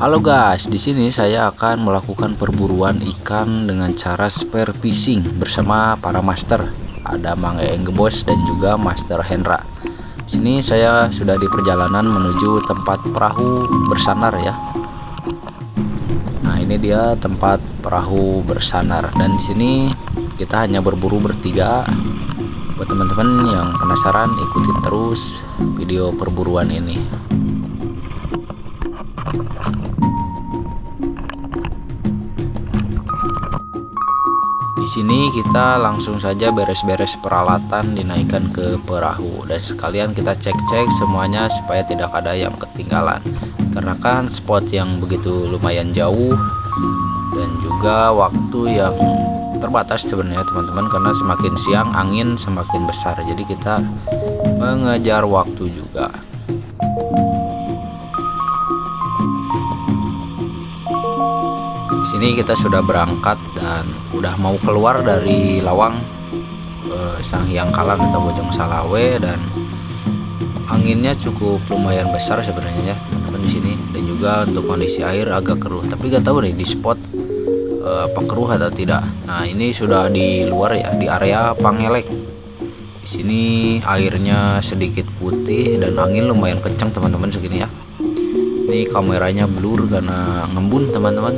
Halo guys, di sini saya akan melakukan perburuan ikan dengan cara spear fishing bersama para master. Ada Mang Engebos dan juga Master Hendra. Di sini saya sudah di perjalanan menuju tempat perahu bersandar ya. Nah, ini dia tempat perahu bersandar dan di sini kita hanya berburu bertiga. Buat teman-teman yang penasaran, ikutin terus video perburuan ini. Di sini kita langsung saja beres-beres peralatan dinaikkan ke perahu dan sekalian kita cek-cek semuanya supaya tidak ada yang ketinggalan. Karena kan spot yang begitu lumayan jauh dan juga waktu yang terbatas sebenarnya teman-teman, karena semakin siang angin semakin besar. Jadi kita mengejar waktu juga. Di sini kita sudah berangkat dan udah mau keluar dari Lawang Sanghyang Kalang atau Bojong Salawe, dan anginnya cukup lumayan besar sebenarnya ya teman-teman di sini, dan juga untuk kondisi air agak keruh. Tapi gak tahu nih di spot apa keruh atau tidak. Nah, ini sudah di luar ya, di area Pangelek. Di sini airnya sedikit putih dan angin lumayan kencang teman-teman segini ya. Ini kameranya blur karena ngembun teman-teman.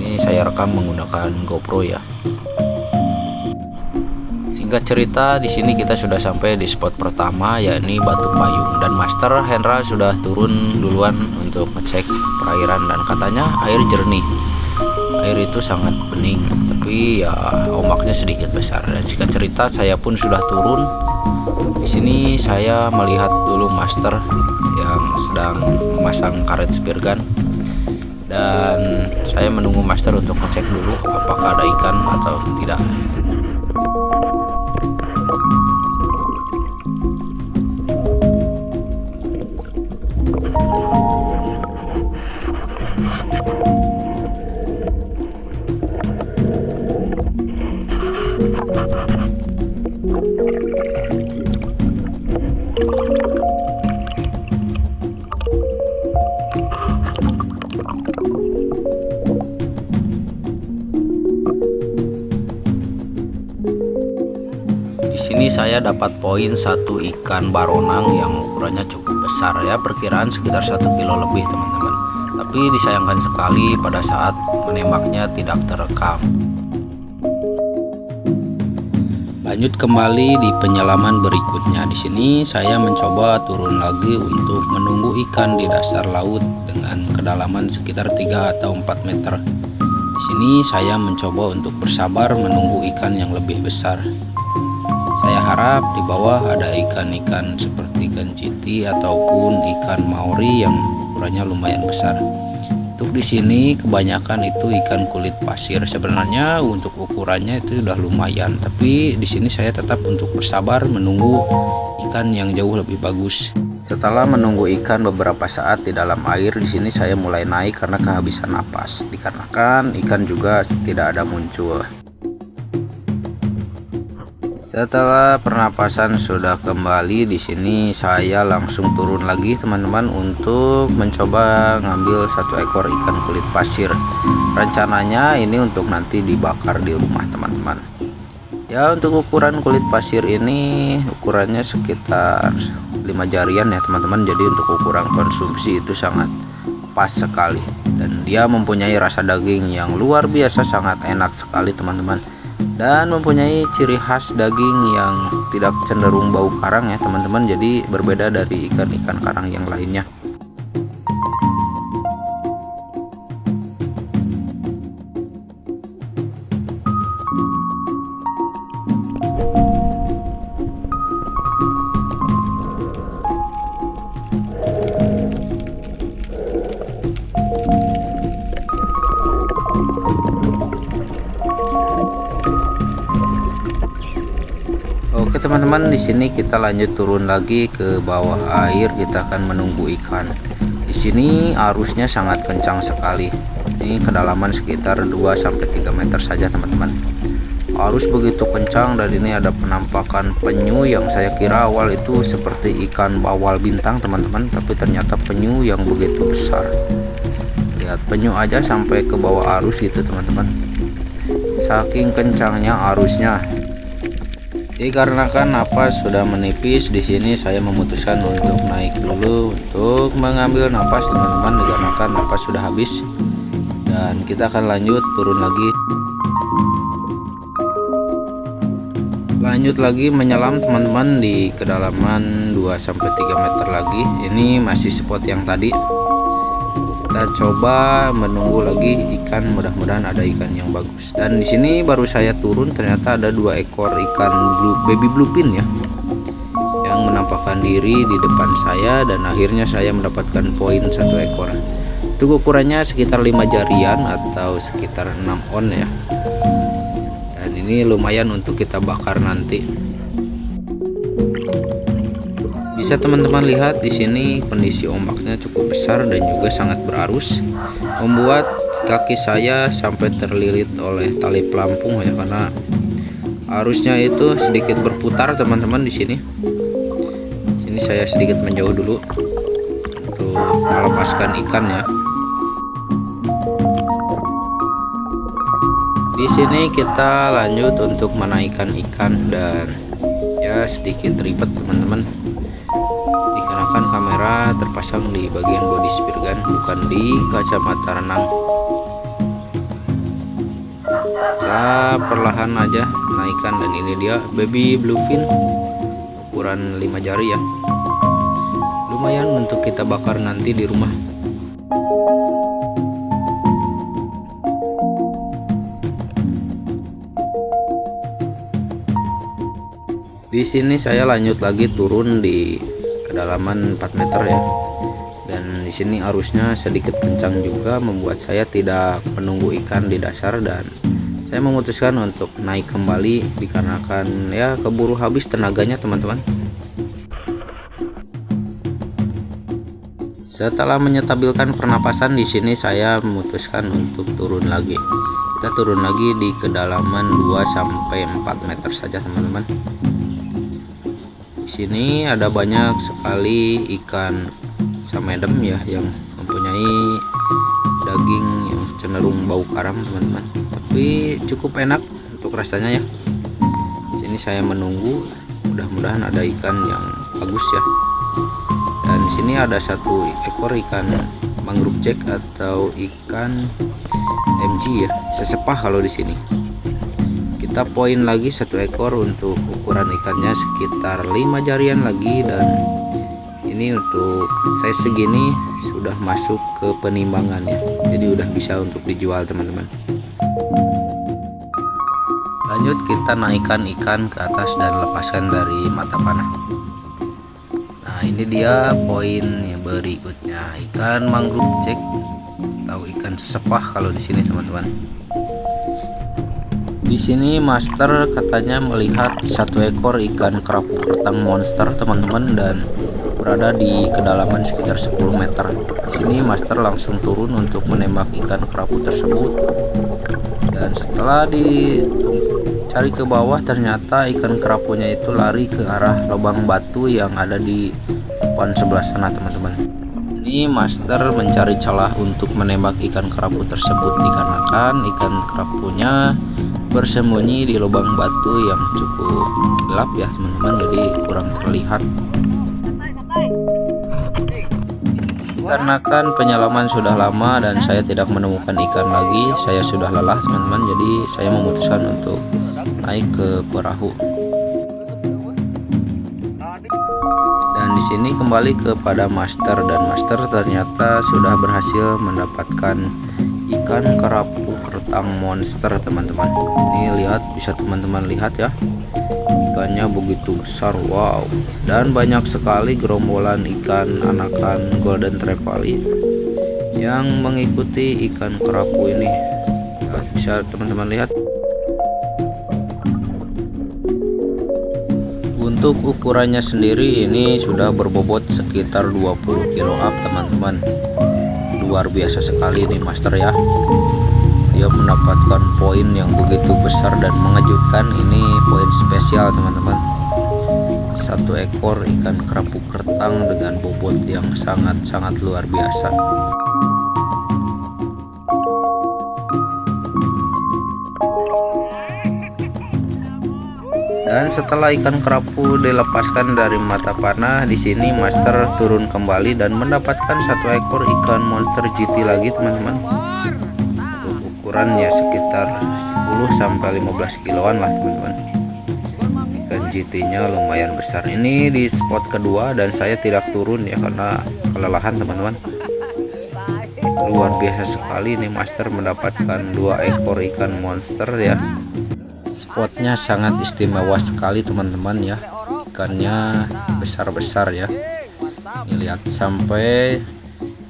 Ini saya rekam menggunakan GoPro ya. Singkat cerita, di sini kita sudah sampai di spot pertama, yakni Batu Payung, dan Master Hendra sudah turun duluan untuk ngecek perairan dan katanya air jernih. Air itu sangat bening, tapi ya ombaknya sedikit besar. Dan singkat cerita, saya pun sudah turun. Di sini saya melihat dulu Master yang sedang memasang karet spear gun. Dan saya menunggu Master untuk ngecek dulu apakah ada ikan atau tidak. Ini saya dapat poin satu ikan baronang yang ukurannya cukup besar ya, perkiraan sekitar 1 kilo lebih teman-teman. Tapi disayangkan sekali pada saat menembaknya tidak terekam. Lanjut kembali di penyelaman berikutnya. Di sini saya mencoba turun lagi untuk menunggu ikan di dasar laut dengan kedalaman sekitar 3 atau 4 meter. Di sini saya mencoba untuk bersabar menunggu ikan yang lebih besar. Saya harap di bawah ada ikan-ikan seperti ikan citi ataupun ikan maori yang ukurannya lumayan besar. Untuk di sini kebanyakan itu ikan kulit pasir. Sebenarnya untuk ukurannya itu sudah lumayan, tapi di sini saya tetap untuk bersabar menunggu ikan yang jauh lebih bagus. Setelah menunggu ikan beberapa saat di dalam air, di sini saya mulai naik karena kehabisan napas. Dikarenakan ikan juga tidak ada muncul. Setelah pernapasan sudah kembali, di sini saya langsung turun lagi teman-teman untuk mencoba ngambil 1 ekor ikan kulit pasir. Rencananya ini untuk nanti dibakar di rumah teman-teman. Ya, untuk ukuran kulit pasir ini ukurannya sekitar 5 jarian ya teman-teman. Jadi untuk ukuran konsumsi itu sangat pas sekali, dan dia mempunyai rasa daging yang luar biasa sangat enak sekali teman-teman. Dan mempunyai ciri khas daging yang tidak cenderung bau karang ya teman-teman, jadi berbeda dari ikan-ikan karang yang lainnya. Oke teman-teman, di sini kita lanjut turun lagi ke bawah air. Kita akan menunggu ikan. Di sini arusnya sangat kencang sekali. Ini kedalaman sekitar 2-3 meter saja teman-teman. Arus begitu kencang dan ini ada penampakan penyu yang saya kira awal itu seperti ikan bawal bintang teman-teman, tapi ternyata penyu yang begitu besar. Lihat penyu aja sampai ke bawah arus gitu teman-teman, saking kencangnya arusnya. Dikarenakan napas sudah menipis, di sini saya memutuskan untuk naik dulu untuk mengambil napas teman-teman, dikarenakan napas sudah habis. Dan kita akan lanjut turun lagi. Lanjut lagi menyelam teman-teman di kedalaman 2-3 meter lagi. Ini masih spot yang tadi. Kita coba menunggu lagi ikan, mudah-mudahan ada ikan yang bagus. Dan di sini baru saya turun, ternyata ada 2 ekor ikan baby bluefin ya, yang menampakkan diri di depan saya, dan akhirnya saya mendapatkan poin 1 ekor. Itu ukurannya sekitar 5 jarian atau sekitar 6 on ya. Dan ini lumayan untuk kita bakar nanti. Bisa teman-teman lihat di sini kondisi ombaknya cukup besar dan juga sangat berarus, membuat kaki saya sampai terlilit oleh tali pelampung ya, karena arusnya itu sedikit berputar teman-teman di sini. Sini saya sedikit menjauh dulu untuk melepaskan ikan ya. Di sini kita lanjut untuk menaikkan ikan, dan ya sedikit ribet teman-teman, dikarenakan kamera terpasang di bagian body spear gun, bukan di kacamata renang. Kita perlahan aja naikkan, dan ini dia baby bluefin ukuran 5 jari ya, lumayan untuk kita bakar nanti di rumah. Di sini saya lanjut lagi turun di kedalaman 4 meter ya, dan di sini arusnya sedikit kencang juga, membuat saya tidak menunggu ikan di dasar, dan saya memutuskan untuk naik kembali dikarenakan ya keburu habis tenaganya teman-teman. Setelah menyetabilkan pernapasan, di sini saya memutuskan untuk turun lagi. Kita turun lagi di kedalaman 2-4 meter saja teman-teman. Di sini ada banyak sekali ikan samedem ya, yang mempunyai daging yang cenderung bau karam teman-teman, tapi cukup enak untuk rasanya ya. Di sini saya menunggu, mudah-mudahan ada ikan yang bagus ya. Dan di sini ada 1 ekor ikan mangrove jack atau ikan MG ya, sesepah kalau di sini. Kita poin lagi 1 ekor, untuk ukuran ikannya sekitar 5 jarian lagi, dan ini untuk size segini sudah masuk ke penimbangan ya, jadi udah bisa untuk dijual teman-teman. Lanjut kita naikkan ikan ke atas dan lepaskan dari mata panah. Nah ini dia poin yang berikutnya, ikan mangrove jack atau ikan sesepah kalau di sini teman-teman. Di sini master katanya melihat 1 ekor ikan kerapu kertang monster teman-teman, dan berada di kedalaman sekitar 10 meter. Di sini master langsung turun untuk menembak ikan kerapu tersebut, dan setelah dicari ke bawah, ternyata ikan kerapunya itu lari ke arah lubang batu yang ada di depan sebelah sana teman-teman. Ini master mencari celah untuk menembak ikan kerapu tersebut, dikarenakan ikan kerapunya bersembunyi di lubang batu yang cukup gelap ya teman-teman, jadi kurang terlihat. Dikarenakan penyelaman sudah lama dan saya tidak menemukan ikan lagi, saya sudah lelah teman-teman, jadi saya memutuskan untuk naik ke perahu. Dan di sini kembali kepada master, dan master ternyata sudah berhasil mendapatkan ikan kerapu kertang monster teman-teman. Ini lihat, bisa teman-teman lihat ya, ikannya begitu besar, wow, dan banyak sekali gerombolan ikan anakan golden trevally yang mengikuti ikan kerapu ini. Nah, bisa teman-teman lihat. Untuk ukurannya sendiri ini sudah berbobot sekitar 20 kilo up teman-teman. Luar biasa sekali nih master ya, dia mendapatkan poin yang begitu besar dan mengejutkan. Ini poin spesial teman-teman, 1 ekor ikan kerapu kertang dengan bobot yang sangat-sangat luar biasa. Dan setelah ikan kerapu dilepaskan dari mata panah, di sini master turun kembali dan mendapatkan satu ekor ikan monster GT lagi teman-teman. Untuk ukurannya sekitar 10-15 kiloan lah teman-teman. Ikan GT-nya lumayan besar. Ini di spot kedua dan saya tidak turun ya karena kelelahan teman-teman. Luar biasa sekali nih master mendapatkan 2 ekor ikan monster ya. Spotnya sangat istimewa sekali teman-teman ya, ikannya besar-besar ya. Ini lihat sampai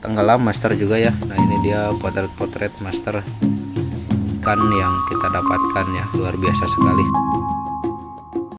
tenggelam master juga ya. Nah ini dia potret-potret master ikan yang kita dapatkan ya, luar biasa sekali.